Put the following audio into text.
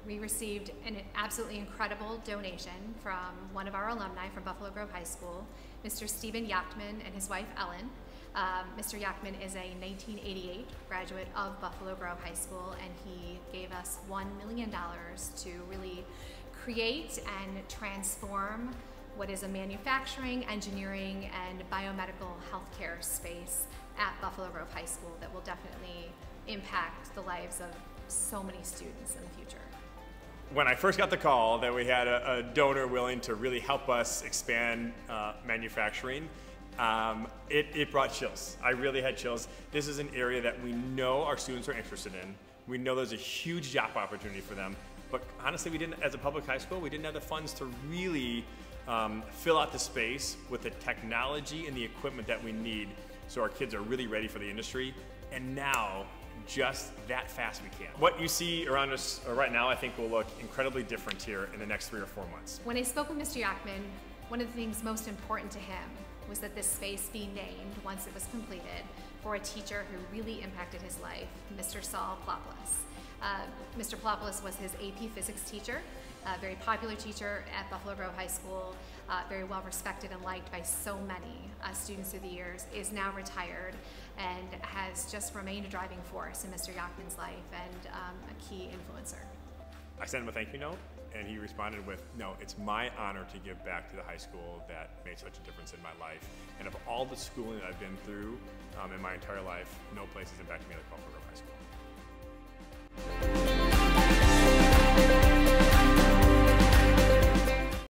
We received an absolutely incredible donation from one of our alumni from Buffalo Grove High School, Mr. Stephen Yachtman and his wife Ellen. Mr. Yachtman is a 1988 graduate of Buffalo Grove High School, and he gave us $1 million to really create and transform what is a manufacturing, engineering, and biomedical healthcare space at Buffalo Grove High School that will definitely impact the lives of so many students in the future. When I first got the call that we had a donor willing to really help us expand manufacturing, it brought chills. I really had chills. This is an area that we know our students are interested in. We know there's a huge job opportunity for them, but honestly, we didn't, as a public high school, we didn't have the funds to really fill out the space with the technology and the equipment that we need so our kids are really ready for the industry. And now, just that fast we can. What you see around us right now, I think will look incredibly different here in the next 3 or 4 months. When I spoke with Mr. Yachtman, one of the things most important to him was that this space be named, once it was completed, for a teacher who really impacted his life, Mr. Saul Plopoulos. Mr. Plopoulos was his AP Physics teacher, a very popular teacher at Buffalo Grove High School, very well respected and liked by so many students through the years, is now retired and has just remained a driving force in Mr. Yachtman's life and a key influencer. I sent him a thank you note, and he responded with, "No, it's my honor to give back to the high school that made such a difference in my life. And of all the schooling that I've been through in my entire life, no place has impacted me like Buffalo Grove High School."